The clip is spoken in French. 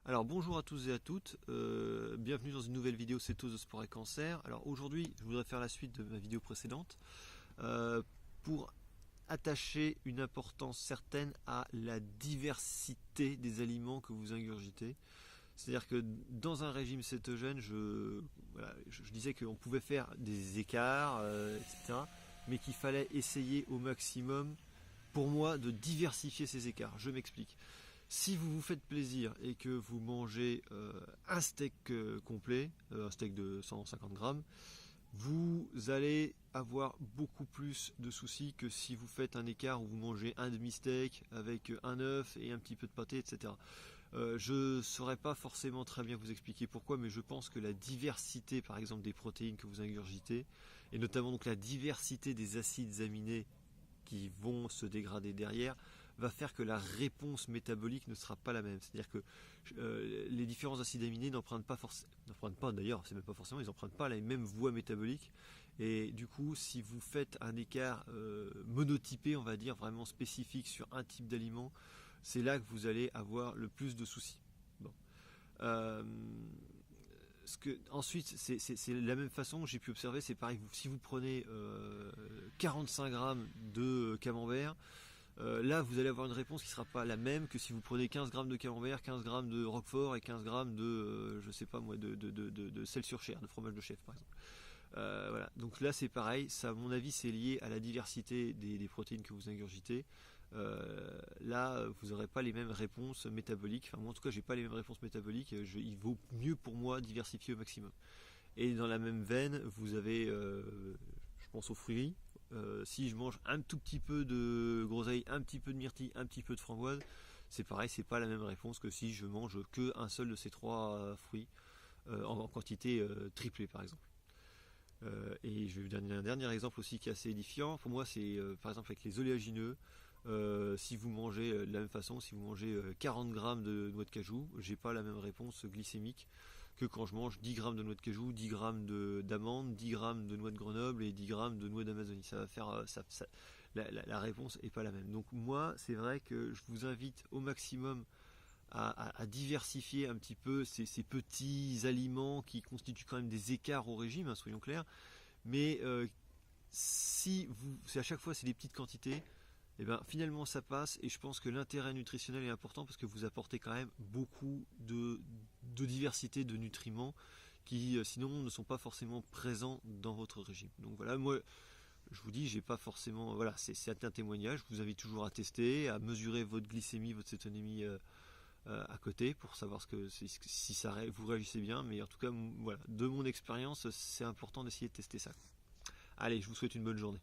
Alors bonjour à tous et à toutes, bienvenue dans une nouvelle vidéo cétose, sport et cancer. Alors aujourd'hui je voudrais faire la suite de ma vidéo précédente pour attacher une importance certaine à la diversité des aliments que vous ingurgitez. C'est-à-dire que dans un régime cétogène, je disais qu'on pouvait faire des écarts, etc. Mais qu'il fallait essayer au maximum, pour moi, de diversifier ces écarts. Je m'explique. Si vous vous faites plaisir et que vous mangez un steak complet, un steak de 150 grammes, vous allez avoir beaucoup plus de soucis que si vous faites un écart où vous mangez un demi-steak avec un œuf et un petit peu de pâté, etc. Je ne saurais pas forcément très bien vous expliquer pourquoi, mais je pense que la diversité, par exemple, des protéines que vous ingurgitez, et notamment donc la diversité des acides aminés qui vont se dégrader derrière, va faire que la réponse métabolique ne sera pas la même. C'est-à-dire que les différents acides aminés n'empruntent pas d'ailleurs, c'est même pas forcément, ils n'empruntent pas la même voie métabolique. Et du coup, si vous faites un écart monotypé, on va dire, vraiment spécifique sur un type d'aliment, c'est là que vous allez avoir le plus de soucis. Bon. Ensuite, c'est la même façon que j'ai pu observer, c'est pareil, si vous prenez 45 grammes de camembert, là vous allez avoir une réponse qui ne sera pas la même que si vous prenez 15 grammes de camembert, 15 grammes de roquefort et 15 grammes de, je sais pas moi, de sel sur chair, de fromage de chèvre par exemple. Voilà. Donc là c'est pareil, ça à mon avis c'est lié à la diversité des protéines que vous ingurgitez. Là vous n'aurez pas les mêmes réponses métaboliques, enfin moi en tout cas j'ai pas les mêmes réponses métaboliques, il vaut mieux pour moi diversifier au maximum. Et dans la même veine vous avez, je pense aux fruits, si je mange un tout petit peu de groseille, un petit peu de myrtille, un petit peu de framboise, c'est pareil, c'est pas la même réponse que si je mange que un seul de ces trois fruits en quantité triplée par exemple. Et je vais vous donner un dernier exemple aussi qui est assez édifiant. Pour moi, c'est par exemple avec les oléagineux. Si vous mangez de la même façon, si vous mangez 40 grammes de noix de cajou, j'ai pas la même réponse glycémique que quand je mange 10 grammes de noix de cajou, 10 grammes d'amandes, 10 grammes de noix de Grenoble et 10 grammes de noix d'Amazonie. Ça va faire, la réponse est pas la même. Donc moi, c'est vrai que je vous invite au maximum à diversifier un petit peu ces petits aliments qui constituent quand même des écarts au régime, hein, soyons clairs. Mais si c'est à chaque fois c'est des petites quantités, et ben finalement ça passe. Et je pense que l'intérêt nutritionnel est important parce que vous apportez quand même beaucoup de diversité de nutriments qui sinon ne sont pas forcément présents dans votre régime. Donc voilà, moi je vous dis, j'ai pas forcément, voilà, c'est un témoignage. Je vous invite toujours à tester, à mesurer votre glycémie, votre cétonémie à côté pour savoir si vous réagissez bien. Mais en tout cas, voilà, de mon expérience, c'est important d'essayer de tester ça. Allez, je vous souhaite une bonne journée.